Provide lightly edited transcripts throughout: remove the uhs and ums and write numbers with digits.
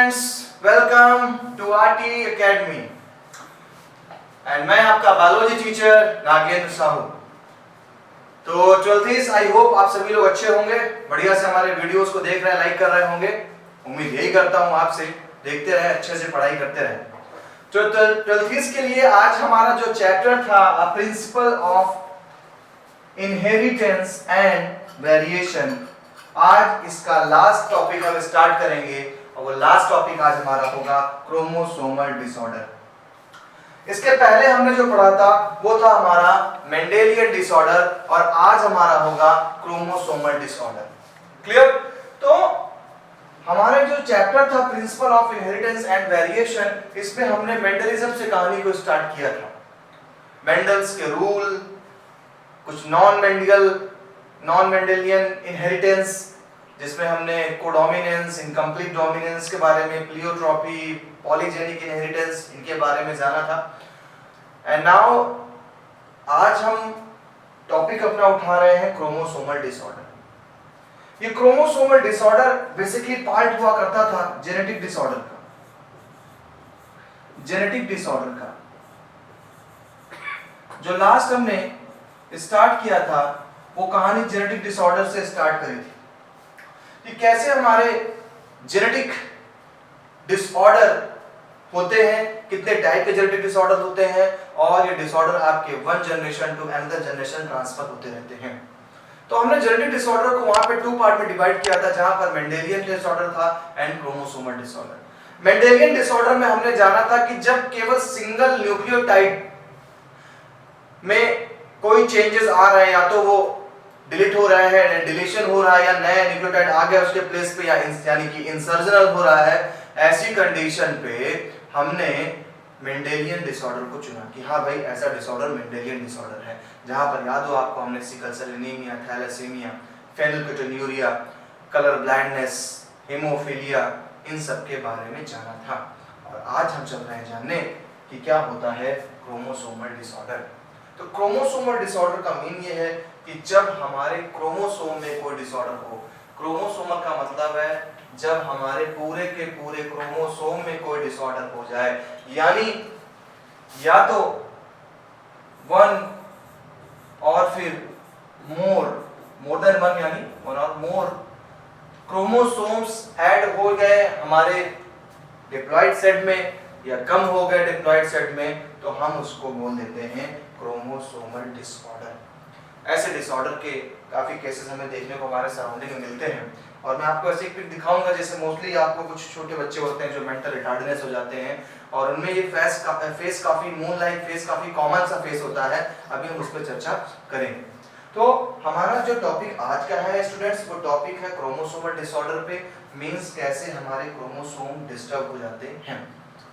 Students, welcome to RT Academy and मैं आपका biology teacher Nagendra Sahu. तो ट्वेल्थीज, आई होप आप सभी लोग अच्छे होंगे, बढ़िया से हमारे वीडियोस को देख रहे हैं, लाइक कर रहे होंगे। उम्मीद यही करता हूं आपसे, देखते रहे, अच्छे से पढ़ाई करते रहे। तो ट्वेल्थीज के लिए आज हमारा जो चैप्टर था principle of inheritance and variation, आज इसका लास्ट टॉपिक हम स्टार्ट करेंगे और वो लास्ट टॉपिक आज हमारा होगा क्रोमोसोमल डिसऑर्डर। इसके पहले हमने जो पढ़ा था वो था हमारा मेंडेलियन डिसऑर्डर और आज हमारा होगा क्रोमोसोमल डिसऑर्डर। क्लियर? तो हमारे जो चैप्टर था principle of inheritance and variation, इसमें हमने मेंडलिज्म से कहानी को स्टार्ट किया था। मेंडल्स के रूल, कुछ नॉन मेंडेलियन इनहेरिटेंस जिसमें हमने कोडोमिनेंस, इनकम्प्लीट डोमिनेंस के बारे में, प्लियोट्रॉपी, पॉलीजेनिक इनहेरिटेंस, इनके बारे में जाना था। एंड नाउ आज हम टॉपिक अपना उठा रहे हैं क्रोमोसोमल डिसऑर्डर। ये क्रोमोसोमल डिसऑर्डर बेसिकली पार्ट हुआ करता था जेनेटिक डिसऑर्डर का। जो लास्ट हमने स्टार्ट किया था वो कहानी जेनेटिक डिसऑर्डर से स्टार्ट करी थी कि कैसे हमारे जेनेटिक डिसऑर्डर होते हैं, कितने टाइप के जेनेटिक डिसऑर्डर होते हैं और ये डिसऑर्डर आपके one generation to another generation transfer होते रहते हैं। तो हमने जेनेटिक डिसऑर्डर को वहां पे टू पार्ट में डिवाइड किया था, जहां पर मेंडेलियन डिसऑर्डर था and chromosomal disorder. Mendelian disorder में हमने जाना था कि जब केवल सिंगल न्यूक्लियोटाइड में कोई चेंजेस आ रहे हैं, या तो वो डिलीट हो रहा है, डिलीशन हो रहा है, या नया न्यूक्लियोटाइड आ गया उसके प्लेस पे, या यानी कि इंसर्जनल हो रहा है, ऐसी कंडीशन पे हमने मेंडेलियन डिसऑर्डर को चुना कि हाँ भाई ऐसा डिसऑर्डर मेंडेलियन डिसऑर्डर है। जहां पर याद हो आपको, हमने sickle cell anaemia, thalassaemia, phenylketonuria, colour blindness, haemophilia, इन सब के बारे में जाना था। और आज हम चल रहे हैं जानने कि क्या होता है क्रोमोसोमल डिसऑर्डर। तो क्रोमोसोमल डिसऑर्डर का मीन ये है कि जब हमारे क्रोमोसोम में कोई डिसऑर्डर हो। क्रोमोसोमल का मतलब है जब हमारे पूरे के पूरे क्रोमोसोम में कोई डिसऑर्डर हो जाए, यानी या तो वन और फिर मोर देन वन, यानी वन और मोर क्रोमोसोम्स ऐड हो गए हमारे डिप्लॉइड सेट में या कम हो गए डिप्लॉइड सेट में, तो हम उसको बोल देते हैं क्रोमोसोमल डिसऑर्डर। ऐसे डिसऑर्डर के काफी केसेस हमें देखने को हमारे सराउंडिंग में मिलते हैं और मैं आपको ऐसे एक पिक दिखाऊंगा जैसे मोस्टली आपको कुछ छोटे बच्चे होते हैं जो मेंटल रिटार्डनेस हो जाते हैं और उनमें ये फेस काफी मून लाइक फेस, काफी कॉमन सा फेस होता है। अभी हम उस पर चर्चा करेंगे। तो हमारा जो टॉपिक आज का है स्टूडेंट्स, वो टॉपिक है क्रोमोसोमल डिसऑर्डर पे, मींस कैसे हमारे क्रोमोसोम डिस्टर्ब हो जाते हैं।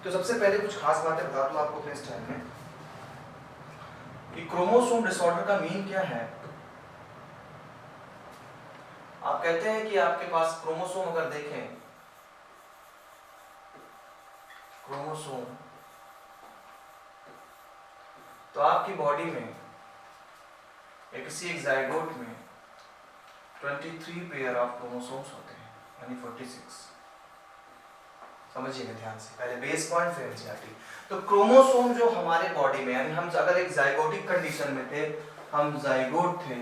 तो सबसे पहले कुछ खास बातें बता दूं आपको अपने स्टाइल में कि क्रोमोसोम डिसऑर्डर का मीन क्या है। आप कहते हैं कि आपके पास क्रोमोसोम अगर देखें, क्रोमोसोम, तो आपकी बॉडी में किसी एक जाइगोट में 23 पेयर ऑफ क्रोमोसोम्स होते हैं, यानी 46। समझिएगा ध्यान से, पहले बेस पॉइंट फिर एनसीईआरटी। तो क्रोमोसोम जो हमारे बॉडी में, यानी हम अगर एक जाइगोटिक कंडीशन में थे, हम जाइगोट थे,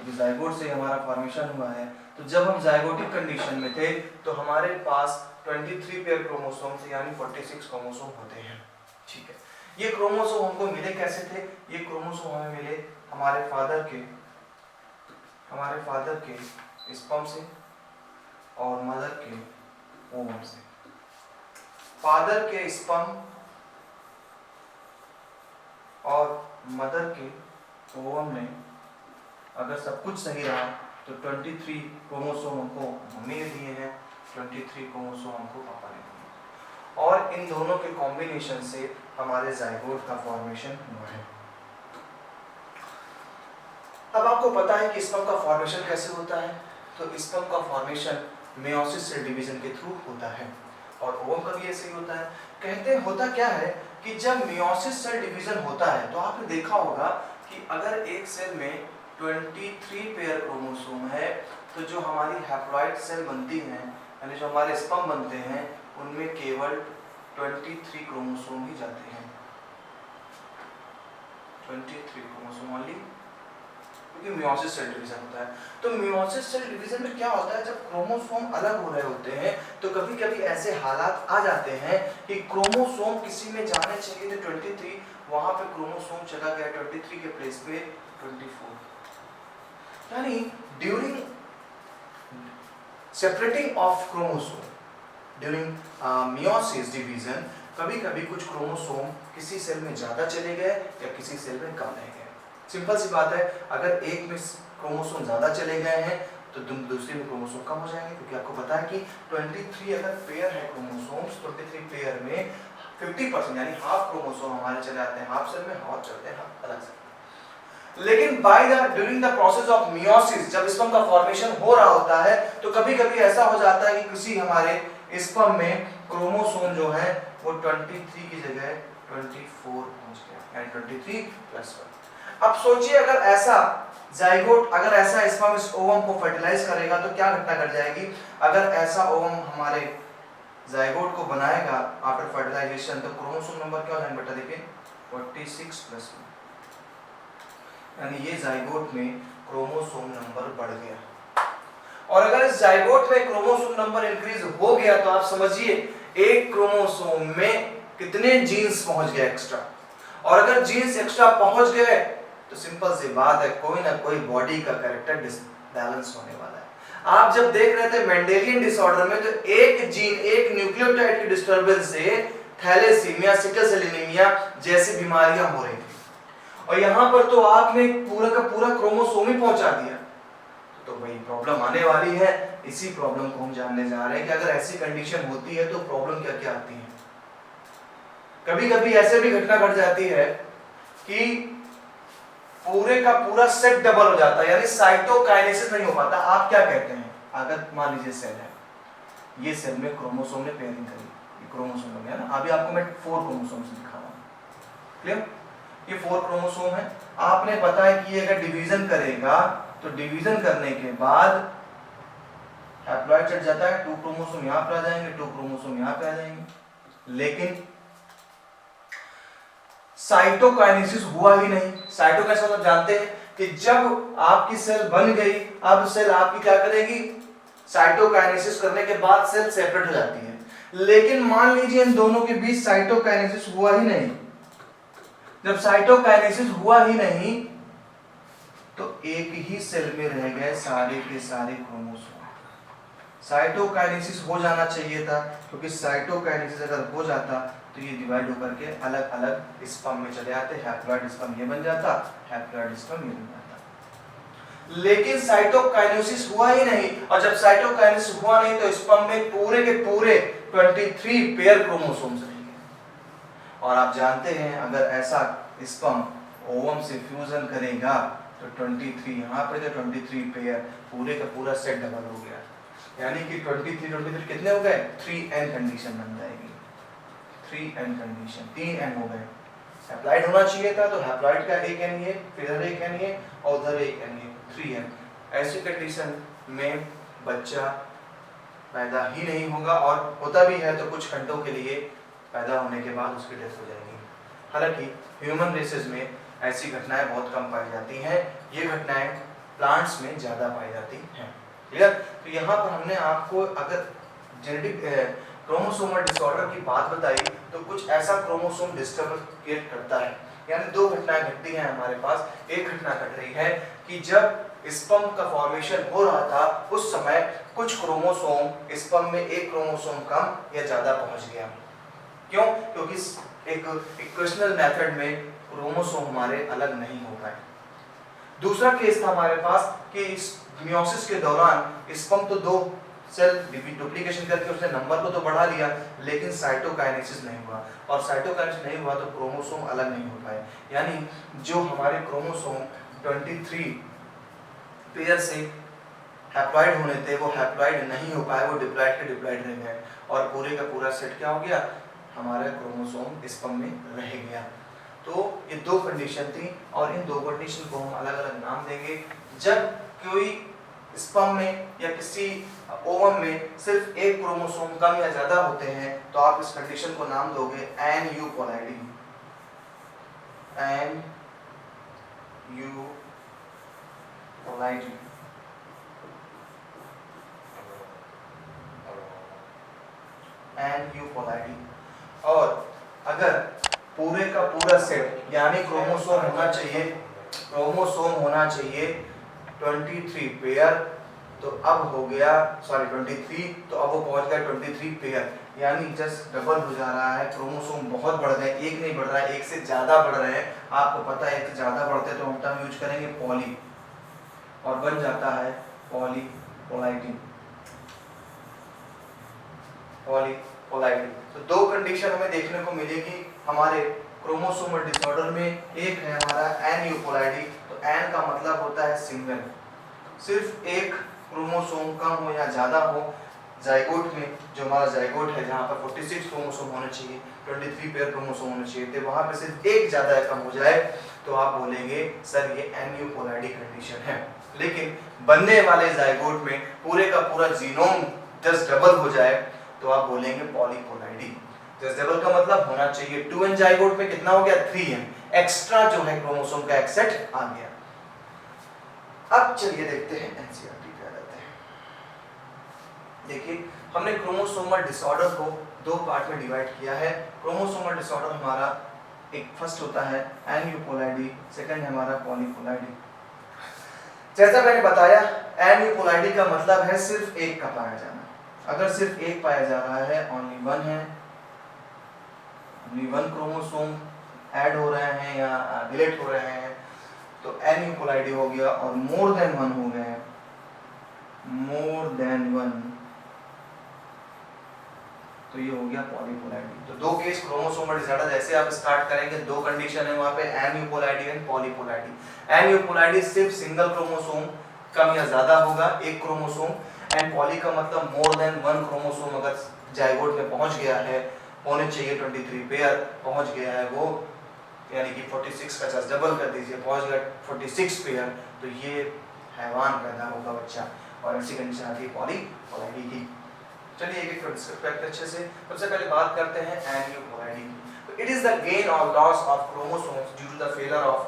जाइगोट से हमारा फॉर्मेशन हुआ है, तो जब हम जाइगोटिक कंडीशन में थे तो हमारे पास 23 पेयर क्रोमोसोम थे, यानी 46 क्रोमोसोम होते हैं। ठीक है, ये क्रोमोसोम हमको मिले कैसे थे? ये क्रोमोसोम हमें मिले हमारे फादर के स्पर्म से और मदर के ओवम से। फादर के स्पर्म और मदर के ओवम में अगर सब कुछ सही रहा तो 23 क्रोमोसोम हमको मम्मी ने दिए हैं, 23 क्रोमोसोम हमको पापा ने दिए, और इन दोनों के कॉम्बिनेशन से हमारे जाइगोट का फॉर्मेशन हुआ है। अब आपको पता है कि स्पर्म का फॉर्मेशन कैसे होता है। तो स्पर्म का फॉर्मेशन मेयोसिस सेल डिवीजन के थ्रू होता है और ओवम का भी ऐसे ही होता है। कहते हैं होता क्या है कि जब मेयोसिस सेल डिवीजन होता है तो आपने देखा होगा कि अगर एक सेल में 23 पेयर क्रोमोसोम है तो जो हमारी हैप्लॉइड सेल बनती हैं यानी जो हमारे स्पर्म बनते हैं उनमें केवल 23 क्रोमोसोम ही जाते हैं, 23 क्रोमोसोम ओनली, क्योंकि मियोसिस सेल डिवीजन होता है। तो मियोसिस सेल डिवीजन में क्या होता है, जब क्रोमोसोम अलग हो रहे होते हैं तो कभी कभी ऐसे हालात आ जाते हैं कि क्रोमोसोम किसी में जाने चाहिए थे 23, वहां पे क्रोमोसोम चला गया 23 के प्लेस पे 24, यानी during separating of chromosome during meiosis division कभी कभी कुछ क्रोमोसोम किसी सेल में ज्यादा चले गए या किसी सेल में कम रह गए। सिंपल सी बात है, अगर एक में क्रोमोसोम ज्यादा चले गए हैं तो दूसरे में क्रोमोसोम कम हो जाएंगे, क्योंकि आपको पता है कि 23 अगर पेयर है क्रोमोसोम्स, 23 पेयर में 50% यानी हाफ क्रोमोसोम हमारे चले आते हैं हाफ सेल में, हाफ चलते हैं अलग सेल। लेकिन by the during the process of meiosis, जब स्पर्म का फॉर्मेशन हो रहा होता है तो कभी कभी ऐसा हो जाता है कि किसी हमारे स्पर्म में क्रोमोसोम जो है वो 23 की जगह 24 पहुंच गया, यानी 23+1। अब सोचिए अगर ऐसा जाइगोट, अगर ऐसा स्पर्म इस ओवम को फर्टिलाइज करेगा तो क्या घटना घट जाएगी। अगर ऐसा ओवम हमारे जाइगोट को बनाएगा आफ्टर फर्टिलाइजेशन तो क्रोमोसोम नंबर क्या हो जाएगा बेटा, देखिए 46+1, यानी ये जाइगोट में क्रोमोसोम नंबर बढ़ गया। और अगर इस जाइगोट में क्रोमोसोम नंबर इंक्रीज हो गया तो आप समझिए एक क्रोमोसोम में कितने जीन्स पहुंच गए एक्स्ट्रा, और अगर जीन्स एक्स्ट्रा पहुंच गए तो सिंपल सी बात है कोई ना कोई बॉडी का कैरेक्टर डिसबैलेंस होने वाला है। आप जब देख रहे थे मेंडेलियन डिसऑर्डर में तो एक जीन, एक न्यूक्लियोटाइड की डिस्टर्बेंस से थैलेसीमिया, सिकल सेल एनीमिया जैसी बीमारियां हो रही थी, और यहां पर तो आपने पूरा का पूरा क्रोमोसोम ही पहुंचा दिया, तो भाई प्रॉब्लम आने वाली है। इसी प्रॉब्लम को हम जानने जा रहे हैं कि अगर ऐसी कंडीशन होती है तो प्रॉब्लम क्या क्या आती है। कभी कभी ऐसे भी घटना घट जाती है कि पूरे का पूरा सेट डबल हो जाता है, यानी साइटोकाइनेसिस नहीं हो पाता। आप क्या कहते हैं, अगर मान लीजिए सेल है, ये सेल में क्रोमोसोम ने पेयरिंग करी, ये क्रोमोसोम हो गया ना, अभी आपको मैं 4 क्रोमोसोम दिखा रहा हूं, क्लियर, ये 4 क्रोमोसोम है। आपने पता है कि ये अगर डिवीजन करेगा तो डिवीजन करने के बाद हैप्लॉइड चढ़ जाता है, 2 क्रोमोसोम यहां पर आ जाएंगे, 2 क्रोमोसोम यहां पे आ जाएंगे, लेकिन साइटोकाइनेसिस हुआ ही नहीं। साइटोकाइनेसिस मतलब जानते हैं कि जब आपकी सेल बन गई, अब सेल आपकी क्या करेगी, साइटोकाइनेसिस करने के बाद सेल सेपरेट हो जाती है। लेकिन मान लीजिए इन दोनों के बीच साइटोकाइनेसिस हुआ ही नहीं। जब साइटोकाइनेसिस हुआ ही नहीं तो एक ही सेल में रह गए सारे के सारे क्रोमोसोम। साइटोकाइनेसिस हो जाना चाहिए था, क्योंकि साइटोकाइनेसिस अगर हो जाता तो ये डिवाइड होकर के अलग अलग स्पर्म में चले आते, हैप्लॉइड स्पर्म ये बन जाता, हैप्लॉइड स्पर्म ये बन जाता। लेकिन साइटोकाइनेसिस हुआ ही नहीं, और जब साइटोकाइनेसिस हुआ नहीं तो स्पर्म में पूरे के पूरे 23 पेयर क्रोमोसोम्स रहेंगे। और आप जानते हैं अगर ऐसा स्पर्म ओवम से फ्यूजन करेगा तो 23 यहाँ पर 23 पेयर, पूरे का पूरा सेट डबल हो गया, यानी कि 23 कितने हो गए, 3n कंडीशन बन जाएगी, 3n कंडीशन, 3n हो गए। हैप्लॉइड होना चाहिए था तो हैप्लॉइड का एक n ये, फिर इधर एक n ये और उधर एक n ये, 3n। ऐसी कंडीशन में बच्चा पैदा ही नहीं होगा, और होता भी है तो कुछ घंटों के लिए, पैदा होने के बाद उसकी डेथ हो जाएगी। हालांकि ह्यूमन रेसेस में ऐसी घटनाएं बहुत कम पाई जाती हैं, ये घटनाएं प्लांट्स में ज्यादा पाई जाती हैं, क्लियर। तो यहाँ पर हमने आपको अगर जेनेटिक क्रोमोसोमल डिसऑर्डर की बात बताई तो कुछ ऐसा क्रोमोसोम डिस्टर्ब क्रिएट करता है, यानी 2 घटनाएं घटती हैं हमारे पास। एक घटना घट रही है कि जब स्पर्म का फॉर्मेशन हो रहा था उस समय कुछ क्रोमोसोम स्पर्म में एक क्रोमोसोम कम या ज्यादा पहुंच गया। क्यों, क्योंकि एक इक्वेशनल मेथड में क्रोमोसोम हमारे अलग नहीं हो पाए। दूसरा केस था हमारे पास कि इस मियोसिस के दौरान स्पर्म तो 2 सेल डुप्लीकेशन करके उसने नंबर को तो बढ़ा लिया, लेकिन साइटोकाइनेसिस नहीं हुआ, और साइटोकाइनेसिस नहीं हुआ तो क्रोमोसोम अलग नहीं हो पाए, यानी जो हमारे क्रोमोसोम 23 पेयर से हैप्लॉइड होने थे वो हैप्लॉइड नहीं हो पाए, वो डिप्लॉइड के डिप्लॉइड रह गए, और पूरे का पूरा सेट क्या हो गया, हमारा क्रोमोसोम स्पर्म में रह गया। तो ये 2 कंडीशन थी, और इन 2 कंडीशन को हम अलग अलग नाम देंगे। जब कोई स्पर्म में या किसी ओवम में सिर्फ एक क्रोमोसोम कम या ज्यादा होते हैं तो आप इस कंडीशन को नाम दोगे एनयूपोलाइडी। एनयूपोलाइडी एनयूपोलाइडी। और अगर पूरे का पूरा सेट यानी क्रोमोसोम होना चाहिए 23 पेयर, तो अब हो गया 23, तो अब वो पहुंच गया 23 पेयर, यानी जस्ट डबल हो जा रहा है। क्रोमोसोम बहुत बढ़ गए, एक नहीं बढ़ रहा है, एक से ज्यादा बढ़ रहे हैं। आपको पता है एक से ज्यादा बढ़ते हैं तो हम टर्म यूज करेंगे पॉली, और बन जाता है पॉलीपोलाइडी। तो दो कंडीशन हमें देखने को मिलेगी हमारे क्रोमोसोमल डिसऑर्डर में। एक है हमारा एनयूपोलाइडी, तो एन का मतलब होता है सिंगल, सिर्फ एक क्रोमोसोम कम हो या ज्यादा हो। जाइगोट में जो हमारा जाइगोट है जहाँ पर 46 क्रोमोसोम होने चाहिए, 23 पेयर क्रोमोसोम होने चाहिए थे, वहाँ पे सिर्फ एक ज्यादा या कम हो जाए तो आप बोलेंगे सर ये एनयूपोलाइडी कंडीशन है। लेकिन बनने वाले जाइगोट में पूरे का पूरा जीनोम जस्ट डबल हो जाए तो आप बोलेंगे पॉलीपोलाइडी। जस्ट डबल का मतलब होना चाहिए 2n जाइगोट में कितना हो गया 3n, एक्स्ट्रा जो है क्रोमोसोम का एक सेट आ गया। अब चलिए देखते हैं एनसीईआरटी क्या कहते हैं। देखिए हमने क्रोमोसोमल डिसऑर्डर को दो पार्ट में डिवाइड किया है। क्रोमोसोमल डिसऑर्डर हमारा एक फर्स्ट होता है एनयूपोलाइडी, सेकंड है हमारा पॉलीपोलाइडी। जैसा मैंने बताया एनयूपोलाइडी का मतलब है सिर्फ एक का पाया जाना। अगर सिर्फ एक पाया जा रहा है, ओनली वन है, ओनली वन क्रोमोसोम ऐड हो रहे हैं या डिलीट हो रहे हैं तो एनयूपोलाइडी हो गया। और मोर देन वन हो गए, मोर देन वन, तो ये हो गया पॉलीपोलाइडी। तो दो केस क्रोमोसोमल डिसऑर्डर जैसे आप स्टार्ट करेंगे, दो कंडीशन है वहां पे एनयूपोलाइडी एंड पॉलीपोलाइडी। एनयूपोलाइडी सिर्फ सिंगल क्रोमोसोम कम या ज्यादा होगा, एक क्रोमोसोम, एंड पॉली का मतलब मोर देन वन क्रोमोसोम अगर जाइगोट में पहुंच गया है, होने चाहिए 23 पेयर, पहुंच गया है वो, यानी कि 46 का जस्ट डबल कर दीजिए, पहुंच गया 46 पेयर, तो ये हैवान पैदा होगा बच्चा, और ऐसी कंडीशन आती है पॉलीपोलाइडी की। चलिए एक एक डिस्कस करते हैं अच्छे से। सबसे पहले बात करते हैं एनयूपोलाइडी की। तो इट इज द गेन और loss of chromosomes due to the failure of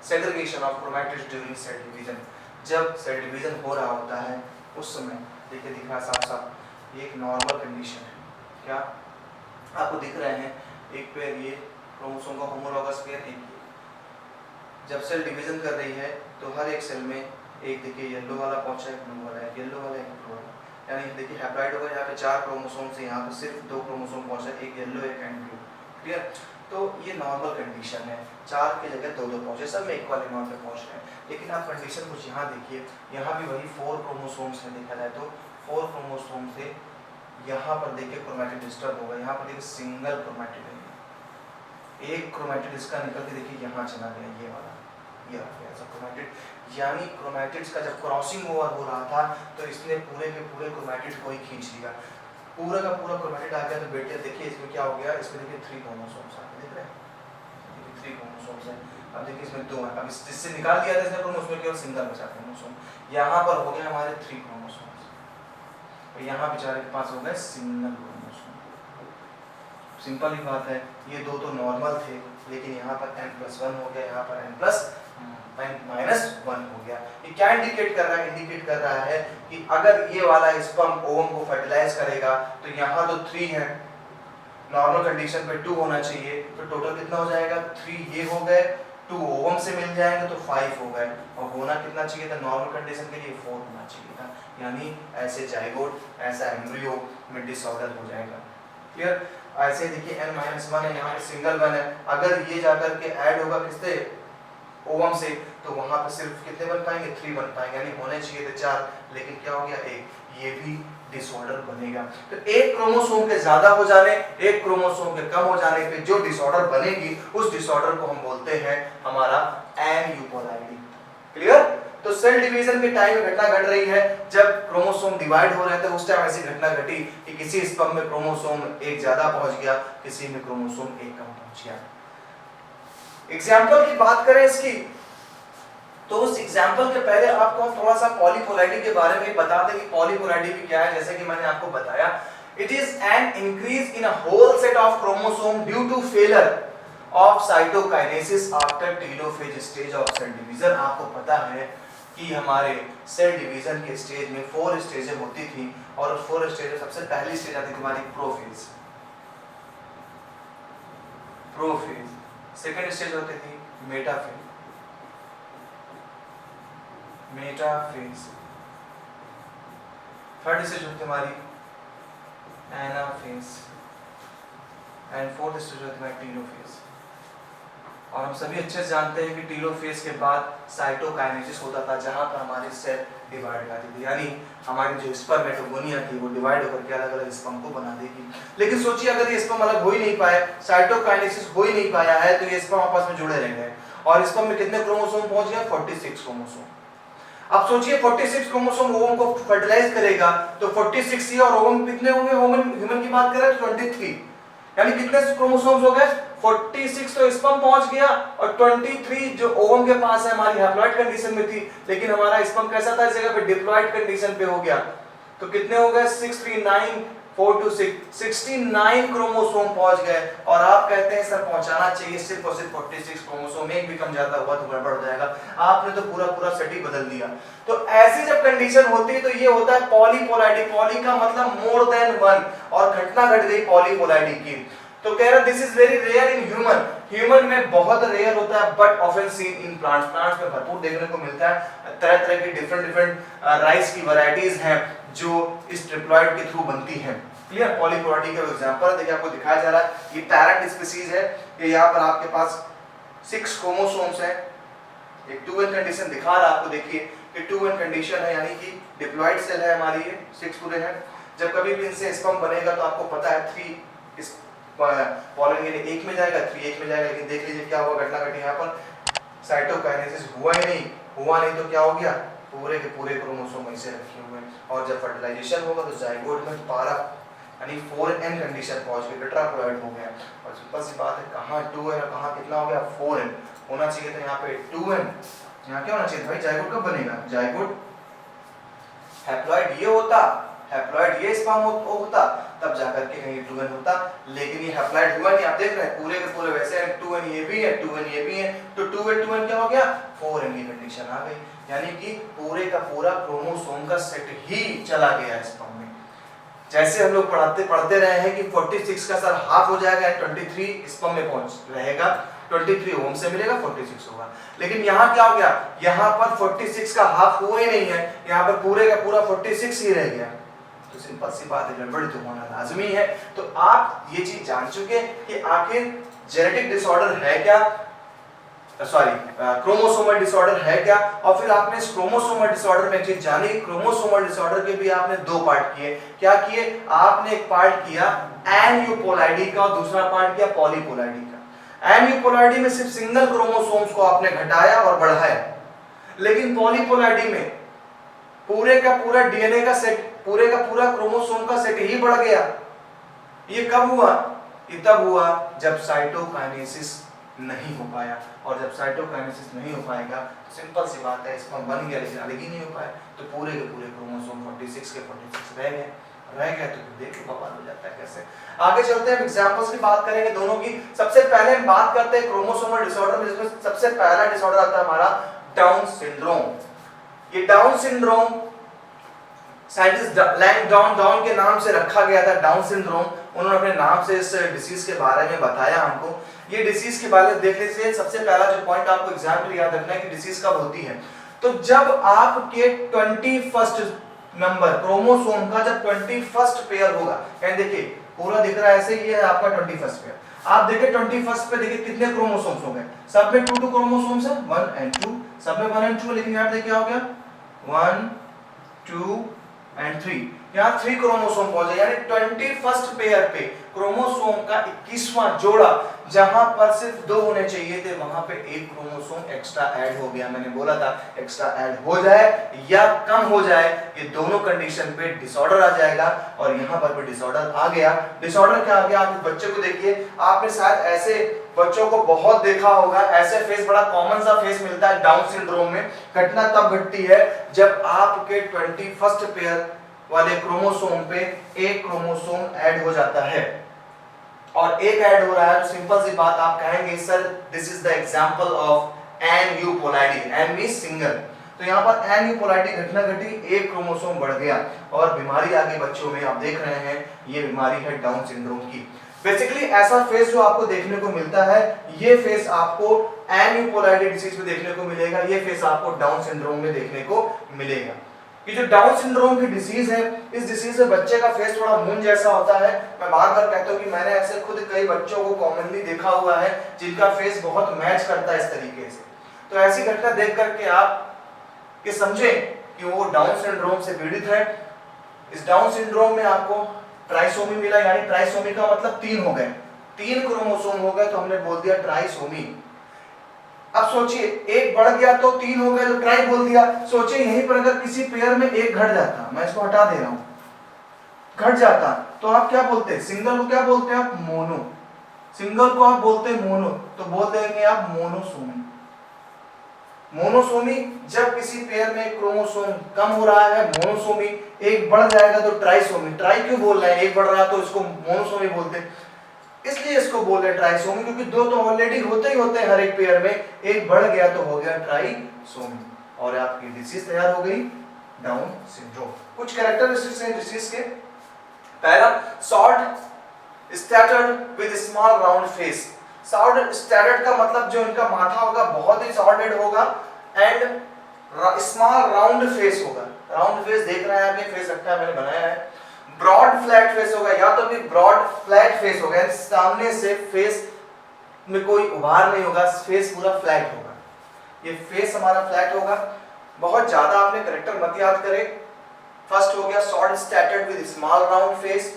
segregation of chromatids during cell division. जब सेल डिवीजन हो रहा होता है उस समय, देखिए दिख रहा साफ साफ, ये एक नॉर्मल कंडीशन है। क्या आपको दिख रहे हैं, एक पेयर ये क्रोमोसोम का होमोलॉगस पेयर, एक ये। जब सेल डिवीजन कर रही है तो हर एक सेल में एक देखिए येलो वाला पहुंचा है, ब्लू वाला है, येलो वाला, एक ब्लू वाला, यानी देखिए हैप्लॉइड होगा, यहाँ पे 4 क्रोमोसोम से यहाँ पे सिर्फ 2 क्रोमोसोम पहुंचा है, एक येलो एक एंड ब्लू। क्लियर? तो ये नॉर्मल कंडीशन है, 4 की जगह 2 पहुंचे, सब में इक्वल अमाउंट में पहुंच रहे हैं। लेकिन आप कंडीशन कुछ यहाँ देखिए, यहाँ भी वही 4 क्रोमोसोम्स है, देखा जाए तो 4 क्रोमोसोम से यहाँ पर देखिए क्रोमैटिड डिस्टर्ब होगा, यहाँ पर देखिए सिंगल क्रोमैटिड है, एक क्रोमैटिड इसका निकल के देखिए यहाँ चला गया, ये वाला, ये आ गया ऐसा क्रोमैटिड। यानी क्रोमैटिड्स का जब क्रॉसिंग ओवर हो रहा था तो इसने पूरे के पूरे क्रोमैटिड को ही खींच लिया, पूरा का पूरा क्रोमैटिड आ गया। तो बेटे देखिए इसमें क्या हो गया, इसमें देखिए 3 क्रोमोसोम्स आ गए, देख रहे हैं, देखिए 3 क्रोमोसोम्स हैं। अब देखिए इसमें 2 हैं, अब इससे निकाल दिया था इसने क्रोमोसोम, केवल सिंगल बचा क्रोमोसोम। यहाँ पर हो गए हमारे 3 क्रोमोसोम्स, और यहाँ बेचारे के पास हो गए सिंगल क्रोमोसोम। सिंपल ही बात है, ये दो तो नॉर्मल थे, लेकिन यहाँ पर n+1 हो गया, यहाँ पर n+1 हो गया। ये क्या इंडिकेट कर रहा है? इंडिकेट कर रहा है कि अगर ये वाला स्पर्म ओवम को फर्टिलाइज करेगा तो यहाँ तो 3 है, नॉर्मल कंडीशन पे 2 होना चाहिए, तो टोटल कितना हो जाएगा, 3 ये हो गए, 2 ओवम से मिल जाएंगे तो 5 हो गए, और होना कितना चाहिए था नॉर्मल कंडीशन के लिए, 4 होना चाहिए था। यानी ऐसे जाइगोट, ऐसा एम्ब्रियो में डिसऑर्डर हो जाएगा। क्लियर? ऐसे देखिए n-1 है, यहाँ पे सिंगल 1 है, अगर ये जाकर के ऐड होगा किससे, ओवम से, तो वहां पर सिर्फ कितने बन पाएंगे, 3 बन पाएंगे, यानी होने चाहिए थे 4, लेकिन क्या हो गया 1, ये भी डिसऑर्डर बनेगा। तो एक क्रोमोसोम के ज्यादा हो जाने, एक क्रोमोसोम के कम हो जाने पे जो डिसऑर्डर बनेगी उस डिसऑर्डर को हम बोलते हैं हमारा एनयूपोलाइडी। क्लियर? तो सेल डिवीजन के टाइम में घटना घट रही है, जब क्रोमोसोम डिवाइड हो रहे थे उस टाइम ऐसी घटना घटी कि किसी स्पर्म में क्रोमोसोम एक ज्यादा पहुंच गया, किसी में क्रोमोसोम एक कम पहुंच गया। एग्जाम्पल की बात करें इसकी, तो उस एग्जाम्पल के पहले आपको हम थोड़ा सा पॉलीपोलैरिटी के बारे में बता दें कि पॉलीपोलैरिटी भी क्या है। जैसे कि मैंने आपको बताया, it is an increase in a whole set of chromosome due to failure of cytokinesis after telophase stage of cell division. आपको पता है कि हमारे सेल डिवीजन के स्टेज में 4 स्टेजें होती थी और उस 4 स्टेज में सबसे पहली स्टेज आती थी हमारी प्रोफेज, सेकंड स्टेज होती थी मेटाफेज, थर्ड स्टेज होती हमारी एनाफेज एंड फोर्थ स्टेज होती हमारी टेलोफेज। और हम सभी अच्छे से जानते हैं कि टेलोफेज के बाद साइटोकाइनेसिस होता था जहां पर हमारी सेल डिवाइड हो जाती थी, यानी हमारी जो स्पर्मेटोगोनिया थी वो डिवाइड होकर के अलग अलग स्पर्म को बना देगी। लेकिन सोचिए अगर ये स्पर्म अलग हो ही नहीं पाए, साइटोकाइनेसिस हो ही नहीं पाया है, तो ये स्पर्म आपस में जुड़े रह गए और स्पर्म में कितने क्रोमोसोम पहुंच गए? 46 क्रोमोसोम। अब सोचिए 46 क्रोमोसोम ओवम को फर्टिलाइज करेगा तो 46 ही, और ओवम कितने होंगे? ह्यूमन की बात करें तो 23, यानी कितने क्रोमोसोम्स हो गए? 46 तो स्पर्म पहुंच गया और 23 जो ओवम के पास है हमारी हैप्लॉइड कंडीशन में थी, लेकिन हमारा स्पर्म कैसा था? इस जगह पे डिप्लॉइड कंडीशन पे हो गया। तो कितने हो गए? 69 क्रोमोसोम पहुंच गए। और आप कहते हैं सर पहुंचाना चाहिए सिर्फ और सिर्फ 46 क्रोमोसोम, एक भी कम ज्यादा हुआ तो गड़बड़ हो जाएगा। आपने तो पूरा सेट ही बदल दिया। तो ऐसी जब कंडीशन होती है तो ये होता है पॉलीपोलैरिटी। पॉली का मतलब मोर देन वन, और घटना घट गई पॉलीपोलैरिटी की। तो कह रहा this is very rare in human, human में बहुत रेयर होता है, but often seen in plants. Plants में भरपूर देखने को मिलता है। तरह तरह की डिफरेंट राइस की वैरायटीज हैं जो इस ट्रिप्लॉइड के थ्रू बनती हैं। क्लियर? पॉलीपोलैरिटी का एग्जांपल देखिए आपको दिखाया जा रहा है, ये पैरेंट स्पीसीज है, ये यहाँ पर आपके पास 6 क्रोमोसोम्स हैं। एक 2n कंडीशन दिखा रहा है आपको, देखिए कि 2n कंडीशन है, यानी कि डिप्लॉइड सेल है हमारी, ये 6 पूरे हैं। जब कभी भी इनसे स्पर्म बनेगा तो आपको पता है 3 इस पॉलन के लिए 1 में जाएगा, 3 1 में जाएगा। लेकिन देख लीजिए क्या हुआ, घटना घटी यहाँ पर साइटोकाइनेसिस हुआ नहीं तो क्या हो गया? पूरे के पूरे क्रोमोसोम वहीं से रखे हुए हैं। और जब फर्टिलाइजेशन होगा तो जाइगोट में पारा यानी 4n कंडीशन पहुंच गई, टेट्राप्लॉइड हो गया। और सिंपल सी बात है, कहाँ 2n और कहाँ कितना हो गया? 4n होना चाहिए। तो यहाँ पे 2n, यहाँ क्या होना चाहिए भाई? जाइगोट कब बनेगा? जाइगोट हैप्लॉइड ये होता, हैप्लॉइड ये स्पर्म होता, तब जाकर के कहीं 2n होता। लेकिन ये हैप्लॉइड हुआ नहीं। आप देख रहे हैं पूरे के पूरे वैसे हैं, 2n ये भी है, 2n ये भी है, तो 2n क्या हो गया? 4n की कंडीशन आ गई, यानी कि पूरे का पूरा क्रोमोसोम का सेट ही चला गया स्पर्म में। जैसे हम लोग पढ़ते रहे हैं कि 46 का सर हाफ हो जाएगा, 23 स्पर्म में पहुंच रहेगा, 23 ओम से मिलेगा, 46 होगा। लेकिन यहाँ क्या हो गया? यहाँ पर 46 का हाफ हुआ ही नहीं है, यहाँ पर पूरे का पूरा 46 ही रह गया। तो सिंपल सी बात है, गड़बड़ी तो होना लाजमी है। तो आप ये चीज जान चुके कि आखिर जेनेटिक डिसऑर्डर है क्या, क्रोमोसोमल डिसऑर्डर है क्या। और फिर आपने इस क्रोमोसोमल डिसऑर्डर में चीज जानी, क्रोमोसोमल डिसऑर्डर के भी आपने 2 पार्ट किए। क्या किए? आपने एक पार्ट किया एन्यूपोलैरिटी का और दूसरा पार्ट किया पॉलीपोलैरिटी का। एन्यूपोलैरिटी में सिर्फ सिंगल क्रोमोसोम्स को आपने घटाया और बढ़ाया, लेकिन पॉलीपोलैरिटी में पूरे का पूरा डीएनए का सेट, पूरे का पूरा क्रोमोसोम का सेट ही बढ़ गया। ये कब हुआ? ये तब हुआ जब साइटोकाइनेसिस नहीं हो पाया। और जब साइटोकाइनेसिस नहीं हो पाएगा तो सिंपल सी बात है, स्पर्म बन गया लेकिन अलग ही नहीं हो पाया, तो पूरे के पूरे क्रोमोसोम 46 के 46 रह गए। तो देखिए बवाल हो जाता है कैसे। आगे चलते हैं, एग्जांपल्स की बात करेंगे दोनों की। सबसे पहले हम बात करते हैं क्रोमोसोमल डिसऑर्डर में, जिसमें सबसे पहला डिसऑर्डर आता है हमारा डाउन सिंड्रोम। ये डाउन सिंड्रोम साइंटिस्ट डाउन के नाम से रखा गया था, डाउन सिंड्रोम। उन्होंने अपने नाम से इस डिसीज के बारे में बताया हमको। ये डिसीज के बारे में देख लीजिए। सबसे पहला जो पॉइंट आपको एग्जाम के लिए याद रखना है कि डिसीज कब होती है, तो जब आपके 21st नंबर क्रोमोसोम का जब 21st पेयर होगा। यानी देखिए पूरा दिख रहा है ऐसे, ये है आपका 21st पेयर। आप देखिए 21st पे देखिए कितने क्रोमोसोम्स हो गए, सब में 2 क्रोमोसोम्स है, 1 and 2, सब में 1 and 2। लेकिन यहाँ देखिए क्या हो गया? 1 2 and 3। यहाँ 3 क्रोमोसोम पहुंच जाए, यानी 21st पेयर पे क्रोमोसोम का 21वां जोड़ा जहां पर सिर्फ 2 होने चाहिए थे वहां पे 1 क्रोमोसोम एक्स्ट्रा ऐड हो गया। मैंने बोला था एक्स्ट्रा ऐड हो जाए या कम हो जाए, ये दोनों कंडीशन पे डिसऑर्डर आ जाएगा, और यहाँ पर भी डिसऑर्डर आ गया। डिसऑर्डर क्या आ गया, आप इस बच्चे को देखिए, आपने शायद ऐसे बच्चों को बहुत देखा होगा, ऐसे फेस बड़ा कॉमन सा फेस मिलता है डाउन सिंड्रोम में। घटना तब घटती है जब आपके 21st पेयर वाले क्रोमोसोम पे एक क्रोमोसोम ऐड हो जाता है, और एक ऐड हो रहा है तो सिंपल सी बात आप कहेंगे sir this is the example of aneuploidy, an means single. तो यहाँ पर एन्यूपोलाइडी घटना घटी, एक क्रोमोसोम बढ़ गया और बीमारी आ गई बच्चों में। आप देख रहे हैं ये बीमारी है डाउन सिंड्रोम की। बेसिकली ऐसा फेस जो आपको देखने को मिलता है, ये फेस आपको एन्यूपोलाइडी डिसीज में देखने को मिलेगा, ये फेस आपको डाउन सिंड्रोम में देखने को मिलेगा। ये जो डाउन सिंड्रोम की डिसीज है, इस डिसीज में बच्चे का फेस थोड़ा मून जैसा होता है। मैं बार बार कहता हूँ कि मैंने ऐसे खुद कई बच्चों को कॉमनली देखा हुआ है जिनका फेस बहुत मैच करता है इस तरीके से। तो ऐसी घटना देख करके आप कि समझें कि वो डाउन सिंड्रोम से पीड़ित है। इस डाउन सिंड्रोम में आपको ट्राइसोमी मिला, यानी ट्राइसोमी का मतलब 3 हो गए, 3 क्रोमोसोम हो गए तो हमने बोल दिया ट्राइसोमी। अब सोचिए एक बढ़ गया तो 3 हो गए तो ट्राई बोल दिया। सोचिए यहीं पर अगर किसी पेयर में एक घट जाता, मैं इसको हटा दे रहा हूं, घट जाता तो आप क्या बोलते हैं, सिंगल को क्या बोलते हैं आप, मोनो। सिंगल को आप बोलते हैं मोनो, तो बोल देंगे आप मोनोसोमी। मोनोसोमी जब किसी पेयर में क्रोमोसोम कम हो रहा है मोनोसोमी, एक बढ़ जाएगा तो ट्राइसोमी। ट्राई क्यों बोल रहे हैं, एक बढ़ रहा है तो इसको मोनोसोमी बोलते हैं, इसलिए इसको बोल रहे हैं ट्राइसोमी, क्योंकि 2 तो ऑलरेडी होते ही होते हैं हर एक पेयर में, एक बढ़ गया तो हो गया ट्राइसोमी, और आपकी डिसीज तैयार हो गई डाउन सिंड्रोम। कुछ कैरेक्टरिस्टिक्स हैं डिसीज के। पहला, short stature with small round face. Short stature का मतलब जो इनका माथा होगा बहुत ही शॉर्टेड होगा, एंड स्मॉल राउंड फेस होगा। राउंड फेस देख रहे हैं आप, ये फेस रखा है मैंने बनाया है। ब्रॉड फ्लैट फेस होगा, या तो भी ब्रॉड फ्लैट फेस होगा, सामने से फेस में कोई उभार नहीं होगा, फेस पूरा फ्लैट होगा। ये फेस हमारा फ्लैट होगा। बहुत ज्यादा आपने करेक्टर मत याद करें। फर्स्ट हो गया short stature with small round face,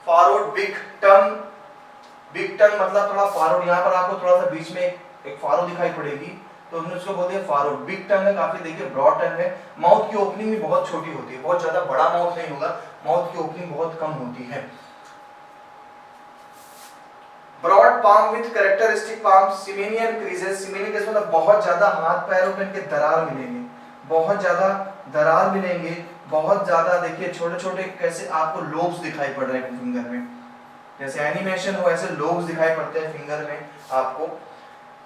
forward big tongue. Big tongue मतलब थोड़ा फॉरवर्ड, यहाँ पर आपको थोड़ा सा बीच में एक फॉरो दिखाई पड़ेगी तो हमने उसको बोल दिया फॉरवर्ड। बिग टंग है, काफी देखिए ब्रॉड टंग है। माउथ की ओपनिंग भी बहुत छोटी होती है, बहुत ज्यादा बड़ा माउथ नहीं होगा, माउथ की ओपनिंग बहुत कम होती है। Broad palm with characteristic palm, simian creases. Simian creases मतलब बहुत ज्यादा हाथ पैरों में इनके दरार मिलेंगे, बहुत ज्यादा दरार मिलेंगे, बहुत ज्यादा देखिए छोटे छोटे कैसे आपको लोब्स दिखाई पड़ रहे हैं फिंगर में, जैसे एनिमेशन हो ऐसे लोब्स दिखाई पड़ते हैं फिंगर में आपको।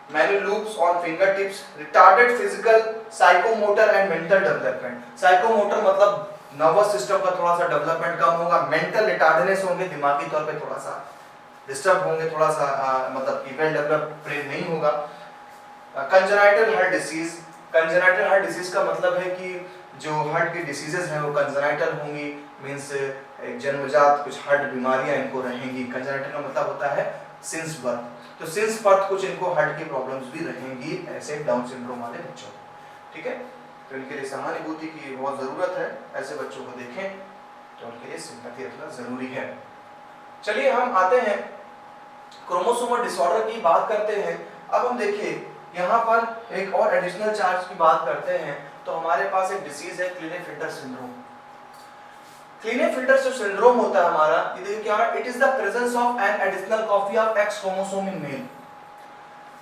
Many loops on fingertips, retarded physical, psychomotor and mental development. Psychomotor मतलब नर्वस सिस्टम का थोड़ा सा डेवलपमेंट कम होगा, मेंटल रिटार्डनेस होंगे, दिमागी तौर पे थोड़ा सा डिस्टर्ब होंगे, थोड़ा सा मतलब वेल डेवलप्ड ब्रेन नहीं होगा। Congenital heart disease. Congenital heart disease का मतलब है कि जो हार्ट की डिसीजेस हैं वो कंजेनाइटल होंगी, मींस जन्मजात कुछ हार्ट बीमारियां इनको रहेंगी। कंजेनाइटल का मतलब होता है सिंस बर्थ, तो सिंस बर्थ कुछ इनको हार्ट की प्रॉब्लम्स भी रहेंगी ऐसे डाउन सिंड्रोम वाले बच्चों को। ठीक है, तो इनके लिए सहानुभूति की बहुत जरूरत है, ऐसे बच्चों को देखें तो उनके लिए सिंपैथी रखना जरूरी है। चलिए हम आते हैं क्रोमोसोमल डिसऑर्डर की बात करते हैं। अब हम देखिए यहाँ पर एक और एडिशनल चार्ज की बात करते हैं, तो हमारे पास एक डिसीज है क्लिनेफेल्टर सिंड्रोम। क्लिनेफेल्टर जो सिंड्रोम होता है हमारा, ये देखिए क्या है, it is the presence of an additional copy of X chromosome in male.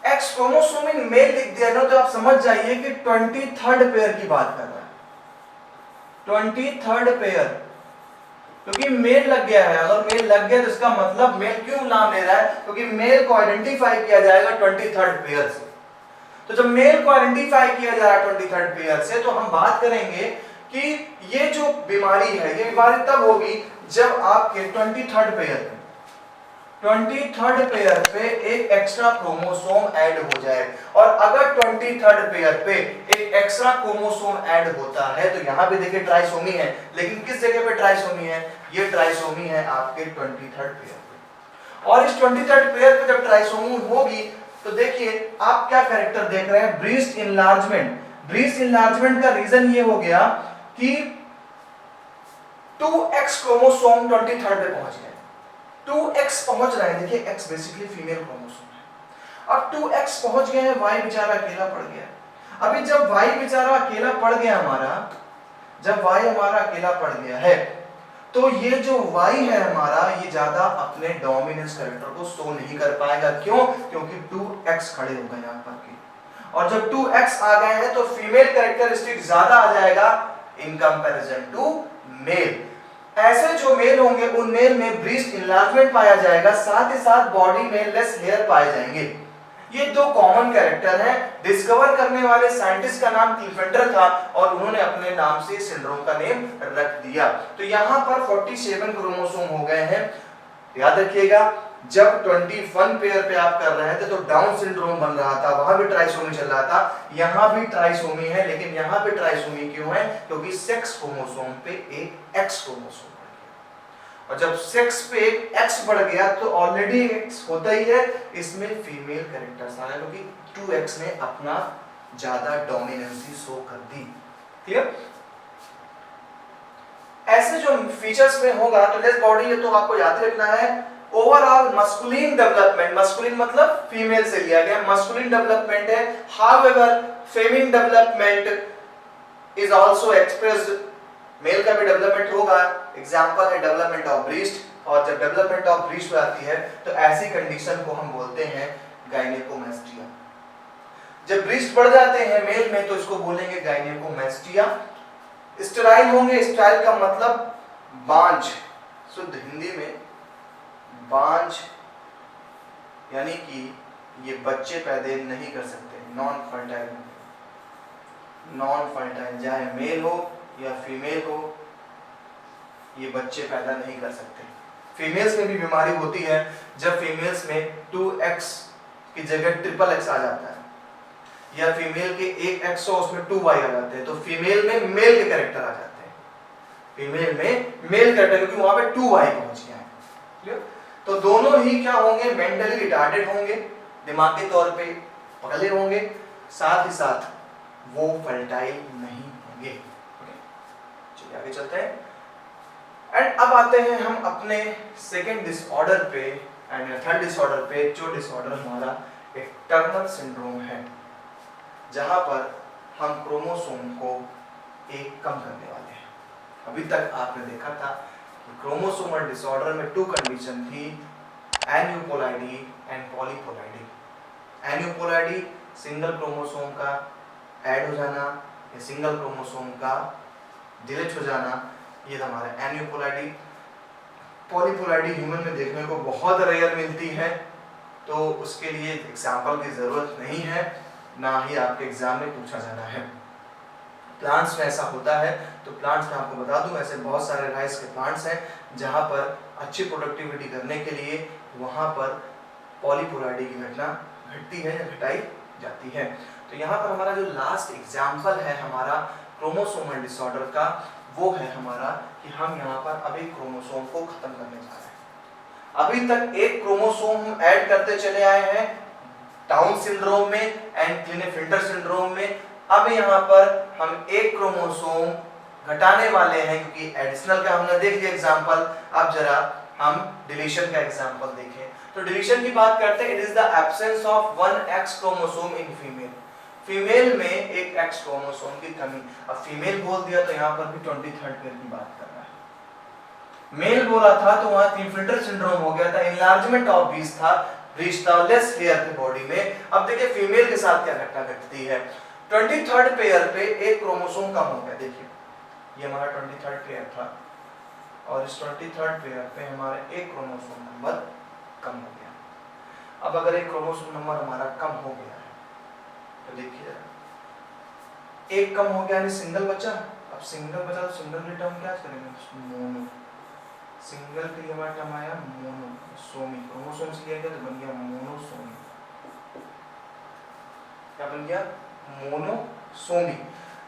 X chromosome in male लिख दिया ना तो आप समझ जाइए कि 23rd पेयर की बात कर रहा है, 23rd पेयर, क्योंकि मेल लग गया है। अगर मेल लग गया तो इसका मतलब मेल क्यों नाम ले रहा है, क्योंकि मेल को आइडेंटिफाई किया जाएगा 23rd पेयर से। तो जब मेल को आइडेंटिफाई किया जा रहा है 23rd पेयर से, तो हम बात करेंगे कि ये जो बीमारी है, ये बीमारी तब होगी जब आपके 23rd पेयर पे एक एक्स्ट्रा क्रोमोसोम ऐड हो जाए। और अगर 23rd पेयर पे एक एक्स्ट्रा क्रोमोसोम ऐड होता है तो यहाँ पे देखिए ट्राइसोमी है, लेकिन किस जगह पे ट्राइसोमी है, ये ट्राइसोमी है आपके 23rd पेयर पे। और इस 23rd पेयर पे जब ट्राइसोमी होगी तो देखिए आप क्या कैरेक्टर देख रहे हैं, ब्रीस्ट इनलार्जमेंट। ब्रीस्ट इनलार्जमेंट का रीजन ये हो गया कि 2x क्रोमोसोम 23rd पे पहुंच गए, 2x पहुंच रहे हैं, देखिए x बेसिकली फीमेल क्रोमोसोम है। अब 2x पहुंच गए हैं, y बेचारा अकेला पड़ गया। अभी जब y बेचारा अकेला पड़ गया हमारा, जब y हमारा अकेला पड़ गया है, तो ये जो y है हमारा, ये ज्यादा अपने डोमिनेंस कैरेक्टर को शो नहीं कर पाएगा। क्यों? क्योंकि 2x खड़े हो गए यहाँ पर के, और जब 2x आ गए हैं तो फीमेल कैरेक्टरिस्टिक ज्यादा आ जाएगा इन कंपैरिजन टू मेल। ऐसे जो मेल होंगे उन मेल में ब्रीस्ट इनलार्जमेंट पाया जाएगा, साथ ही साथ बॉडी में लेस हेयर पाए जाएंगे। ये दो कॉमन कैरेक्टर हैं। डिस्कवर करने वाले साइंटिस्ट का नाम क्लिफेंडर था और उन्होंने अपने नाम से सिंड्रोम का नेम रख दिया। तो यहाँ पर 47 क्रोमोसोम हो गए हैं। याद रखिएगा, जब 21 पेयर पे आप कर रहे थे तो डाउन सिंड्रोम बन रहा था, वहां भी ट्राइसोमी चल रहा था, यहाँ भी ट्राइसोमी है। लेकिन यहाँ पे ट्राइसोमी क्यों है? क्योंकि सेक्स क्रोमोसोम पे एक एक्स क्रोमोसोम बढ़ गया, और जब सेक्स पे एक एक्स बढ़ गया तो ऑलरेडी एक्स होता ही है, इसमें फीमेल कैरेक्टर्स आ रहे हैं क्योंकि 2x ने अपना ज्यादा डोमिनेंसी शो कर दी। क्लियर? ऐसे जो फीचर्स में होगा तो लेस बॉडी, ये तो आपको याद रखना है। ओवरऑल मस्कुलिन डेवलपमेंट, मस्कुलिन मतलब फीमेल से लिया गया, मस्कुलिन डेवलपमेंट है। However feminine development is also expressed, male का भी डेवलपमेंट होगा। एग्जांपल है डेवलपमेंट ऑफ ब्रीस्ट, और जब डेवलपमेंट ऑफ ब्रीस्ट आती है तो ऐसी कंडीशन को हम बोलते हैं गायनेकोमेस्टिया। जब ब्रीस्ट बढ़ जाते हैं मेल में तो इसको बोलेंगे गायनेकोमेस्टिया। स्टेराइल होंगे, स्टेराइल का मतलब बांझ, शुद्ध हिंदी में बांझ, यानी कि ये बच्चे पैदा नहीं कर सकते, नॉन फर्टाइल, नॉन फर्टाइल, चाहे मेल हो या फीमेल हो, ये बच्चे पैदा नहीं कर सकते। फीमेल्स में भी बीमारी होती है, जब फीमेल्स में 2x की जगह ट्रिपल x आ जाता है, या फीमेल के एक x हो उसमें 2y आ जाते हैं, तो फीमेल में मेल के कैरेक्टर आ जाते हैं, फीमेल में मेल कैरेक्टर, क्योंकि वहां पे 2y पहुंच गया है। क्लियर? तो दोनों ही क्या होंगे? मेंटली रिटार्डेड होंगे, दिमागी तौर पे पगले होंगे, साथ ही साथ वो फर्टाइल नहीं होंगे। चलिए आगे चलते हैं। एंड अब आते हैं हम अपने सेकेंड डिसऑर्डर पे एंड थर्ड डिसऑर्डर पे, जो डिसऑर्डर हमारा एक टर्नर सिंड्रोम है, जहां पर हम क्रोमोसोम को एक कम करने वाले हैं। अभी तक आपने देखा था कि क्रोमोसोमल डिसऑर्डर में 2 कंडीशन थी, एन्यूपोलाइडी एंड पॉलीपोलाइडी। एन्यूपोलाइडी सिंगल क्रोमोसोम का ऐड हो जाना या सिंगल क्रोमोसोम का डिलीट हो जाना, ये हमारा एन्यूपोलाइडी। पॉलीपोलाइडी ह्यूमन में देखने को बहुत रेयर मिलती है, तो उसके लिए एग्जाम्पल की जरूरत नहीं है, ना ही आपके एग्जाम में पूछा जाना है। प्लांट्स में ऐसा होता है, तो प्लांट्स में आपको बता दूं ऐसे बहुत सारे राइस के प्लांट्स हैं जहां पर अच्छी प्रोडक्टिविटी करने के लिए वहां पर पॉलीपोलाइडी की घटना घटती है या घटाई जाती है। तो यहाँ पर हमारा जो लास्ट एग्जाम्पल है हमारा क्रोमोसोमल डिसऑर्डर का, वो है हमारा कि हम यहाँ पर अब एक क्रोमोसोम को खत्म करने जा रहे हैं। अभी तक एक क्रोमोसोम हम ऐड करते चले आए हैं डाउन सिंड्रोम में एंड क्लिनेफेल्टर सिंड्रोम में। अब यहाँ पर हम एक क्रोमोसोम घटाने वाले हैं, क्योंकि एडिशनल का हमने देख लिया एग्जाम्पल। अब जरा हम डिलीशन का एग्जाम्पल देखें। तो डिलीशन की बात करते हैं, it is the absence of 1x chromosome in female. Female में एक x क्रोमोसोम की कमी। अब फीमेल बोल दिया तो यहाँ पर भी 23rd पेयर की बात कर रहा है। मेल बोला था तो वहां क्लिनेफेल्टर सिंड्रोम हो गया था, इनलार्जमेंट ऑफ ब्रीस्ट था, ब्रीस्ट था, लेस हेयर थे बॉडी में। अब देखिए फीमेल के साथ क्या घटना घटती है। 23rd पेयर पे एक क्रोमोसोम कम हो गया। देखिए ये हमारा 23rd पेयर था और इस 23rd पेयर पे हमारा एक क्रोमोसोम नंबर कम हो गया। अब अगर एक क्रोमोसोम नंबर हमारा कम हो गया है तो देखिए जरा, एक कम हो गया यानी सिंगल बचा। अब सिंगल बचा तो सिंगल के टर्म क्या करेंगे? मोनो। सिंगल के लिए हमारा टर्म आया मोनोसोमी। क्रोमोसोम से लिया गया तो बन गया मोनोसोमी। क्या बन गया? मोनोसोमी।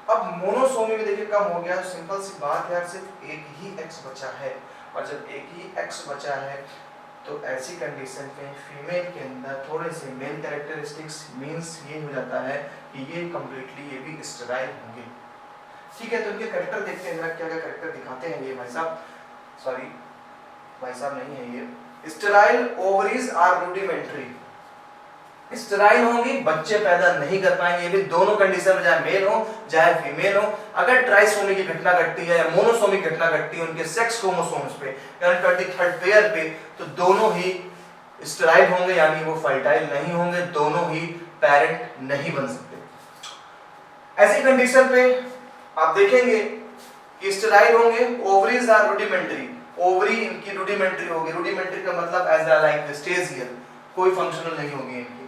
अब मोनोसोमी में देखिए कम हो गया, तो सिंपल सी बात है, सिर्फ एक ही एक्स बचा है, और जब एक ही एक्स बचा है तो ऐसी कंडीशन में फीमेल के अंदर थोड़े से मेल कैरेक्टरिस्टिक्स मींस ये हो जाता है कि ये कंप्लीटली ये भी स्टेराइल होंगे। ठीक है, तो इनके करेक्टर देखते हैं जरा, क्या क्या करेक्टर दिखाते हैं ये भाई साहब। सॉरी भाई साहब नहीं है ये। Sterile ovaries are rudimentary, sterile होंगी, बच्चे पैदा नहीं कर पाएंगे। ये भी दोनों कंडीशन में, चाहे मेल हो चाहे फीमेल हो। अगर ट्राइसोमी की घटना घटती है या मोनोसोमी की घटना घटती है उनके सेक्स क्रोमोसोम्स पे यानी 23rd पेयर पे, तो दोनों ही स्टेराइल होंगे यानी वो फर्टाइल नहीं होंगे, दोनों ही पेरेंट नहीं बन सकते। ऐसी कंडीशन पे आप देखेंगे कि स्टेराइल होंगे, ओवरीज आर रूडिमेंट्री, ओवरी इनकी रूडिमेंट्री होगी। रूडिमेंट्री का मतलब as like the stage here, कोई फंक्शनल नहीं होगी इनकी।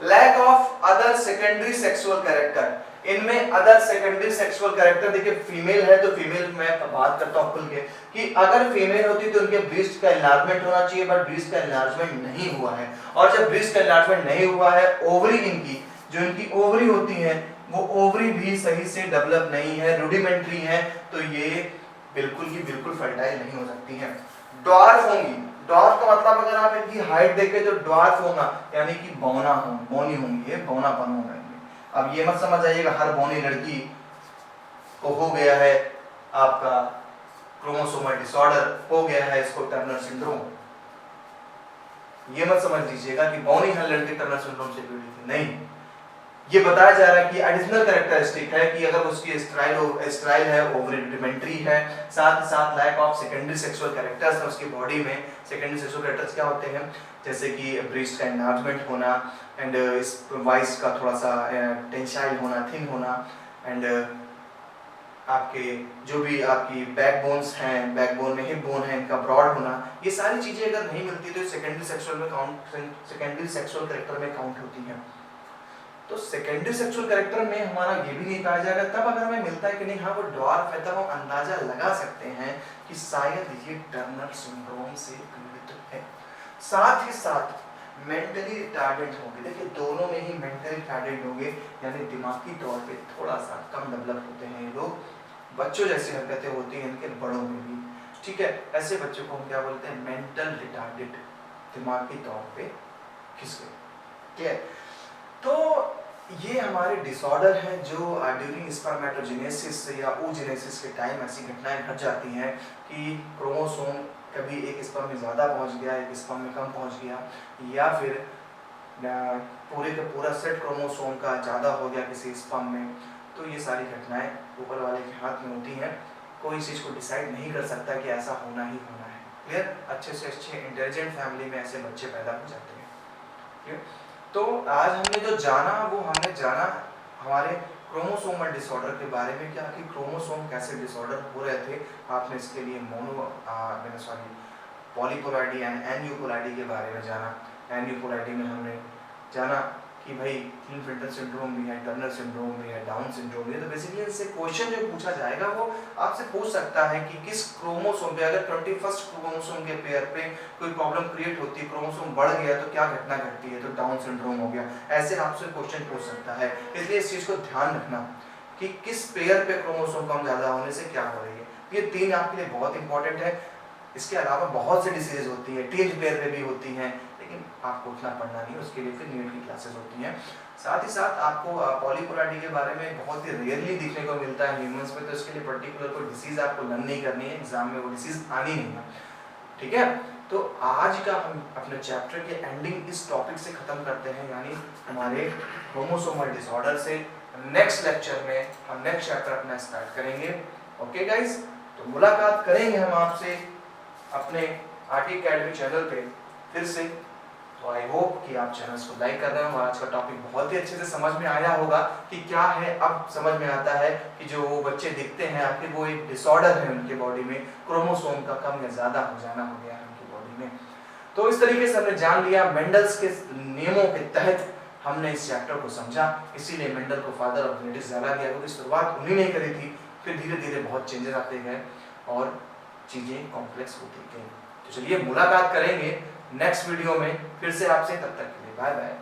Lack of other secondary sexual character, इनमें अदर सेकेंडरी सेक्सुअल कैरेक्टर, देखिए फीमेल है तो फीमेल में बात करता हूं खुल के कि अगर फीमेल होती तो उनके ब्रेस्ट का एनलार्जमेंट होना चाहिए, बट ब्रेस्ट का एनलार्जमेंट नहीं हुआ है। और जब ब्रेस्ट का एनलार्जमेंट नहीं हुआ है, ओवरी इनकी जो इनकी ओवरी होती है वो ओवरी भी सही से डेवलप नहीं है, रूडिमेंट्री है, तो ये बिल्कुल ही बिल्कुल फर्टाइल नहीं हो सकती हैं। ड्वार्फ होंगी, ड्वार्फ का मतलब अगर आप इनकी हाइट देखें तो ड्वार्फ होगा यानी कि बौना हो, बौनी होंगी, ये बौनापन होगा इनमें। अब ये मत समझ आइएगा हर बौनी लड़की को हो गया है आपका क्रोमोसोमल डिसऑर्डर, हो गया है इसको टर्नर सिंड्रोम। ये मत समझ लीजिएगा कि बौनी हर लड़की टर्नर सिंड्रोम से पीड़ित है, नहीं। ये बताया जा रहा है कि एडिशनल कैरेक्टरिस्टिक है कि अगर उसकी स्ट्राइल है, ओवरी रूडिमेंट्री है, साथ ही साथ lack of secondary sexual characters है उसकी बॉडी में। सेकेंडरी सेक्सुअल कैरेक्टर्स क्या होते हैं, जैसे कि ब्रेस्ट का एनलार्जमेंट होना एंड इस वाइस का थोड़ा सा टेंसाइल होना, थिन होना, एंड आपके जो भी आपकी बैकबोन्स हैं, बैकबोन में हिप बोन है इनका ब्रॉड होना, ये सारी चीजें अगर नहीं मिलती तो सेकेंडरी सेक्सुअल में काउंट, सेकेंडरी सेक्सुअल कैरेक्टर में काउंट होती हैं। तो सेकेंडरी सेक्सुअल कैरेक्टर में हमारा ये भी नहीं कहा जाएगा, तब अगर हमें मिलता है कि नहीं हाँ वो ड्वार्फ है, तब हम अंदाजा लगा सकते हैं कि शायद ये टर्नर सिंड्रोम से पीड़ित है। साथ ही साथ मेंटली रिटार्डेड होंगे, देखिए दोनों में ही मेंटली रिटार्डेड होंगे यानी दिमागी तौर पे थोड़ा सा कम डेवलप होते हैं ये लोग। बच्चों जैसी हरकतें होती हैं इनके बड़ों में भी, ठीक है। ऐसे बच्चों को हम क्या बोलते हैं, मेंटल रिटार्डेड, दिमागी तौर पे खिसके, ठीक है। तो ये हमारे डिसऑर्डर हैं जो ड्यूरिंग स्पर्मेटोजेनेसिस या oogenesis के टाइम ऐसी घटनाएं घट जाती हैं कि क्रोमोसोम कभी एक स्पर्म में ज़्यादा पहुंच गया, एक स्पर्म में कम पहुंच गया, या फिर पूरे का पूरा सेट क्रोमोसोम का ज़्यादा हो गया किसी स्पर्म में। तो ये सारी घटनाएं ऊपर वाले के हाथ में होती हैं, कोई इस चीज़ को डिसाइड नहीं कर सकता कि ऐसा होना ही होना है। क्लियर? अच्छे से अच्छे इंटेलिजेंट फैमिली में ऐसे बच्चे पैदा हो जाते हैं। क्लियर? तो आज हमने जो जाना वो हमने जाना हमारे क्रोमोसोमल डिसऑर्डर के बारे में, क्या कि क्रोमोसोम कैसे डिसऑर्डर हो रहे थे। आपने इसके लिए पॉलीपोलॉइडी एंड एन्यूपोलॉइडी के बारे में जाना। एन्यूपोलॉइडी में हमने जाना कि भाई क्लीनफिल्टर सिंड्रोम भी है, टर्नर सिंड्रोम भी है, डाउन सिंड्रोम भी है। तो बेसिकली इससे क्वेश्चन जो पूछा जाएगा वो आपसे पूछ सकता है कि किस क्रोमोसोम पे, अगर 21st क्रोमोसोम के पेयर पे कोई प्रॉब्लम क्रिएट होती है, क्रोमोसोम बढ़ गया तो क्या घटना घटती है, तो डाउन सिंड्रोम हो गया। ऐसे आपसे क्वेश्चन पूछ सकता है, इसलिए इस चीज को ध्यान रखना कि किस पेयर पे क्रोमोसोम कम ज्यादा होने से क्या हो रही है। ये 3 आपके लिए बहुत इंपॉर्टेंट है। इसके अलावा बहुत सी डिसीज होती है, टीन पेयर में भी होती हैं, लेकिन आपको उठना पड़ना नहीं, उसके लिए फिर नीट की क्लासेस होती हैं। साथ ही साथ आपको पॉलीपोलॉइडी के बारे में बहुत ही रेयरली दिखने को मिलता है ह्यूमंस में, तो इसके लिए पर्टिकुलर कोई डिसीज आपको लर्न नहीं करनी है, एग्जाम में वो डिसीज आनी नहीं है, ठीक है। तो आज का हम अपने चैप्टर के एंडिंग इस टॉपिक से खत्म करते हैं, यानी हमारे क्रोमोसोमल डिसऑर्डर से। नेक्स्ट लेक्चर में हम नेक्स्ट चैप्टर अपना स्टार्ट करेंगे। ओके गाइस, तो मुलाकात करेंगे हम आपसे अपने आरटी अकेडमी चैनल पे फिर से। तो आई होप कि आप चैनल्स को लाइक कर रहे हो। आज का टॉपिक बहुत ही अच्छे से समझ में आया होगा कि क्या है। अब समझ में आता है कि जो वो बच्चे दिखते हैं आखिर वो एक डिसऑर्डर है उनके बॉडी में, क्रोमोसोम का कम या ज्यादा हो जाना हो गया है उनकी बॉडी में। तो इस तरीके से हमने जान लिया, मेंडल्स के नियमों के तहत हमने इस चैप्टर को समझा। इसीलिए मेंडल को फादर ऑफ जेनेटिक्स डाला गया, क्योंकि शुरुआत उन्हीं ने करी थी, फिर धीरे धीरे बहुत चेंजेस आते गए और चीजें कॉम्प्लेक्स होती गई। तो चलिए मुलाकात करेंगे नेक्स्ट वीडियो में फिर से आपसे, तब तक के लिए बाय बाय।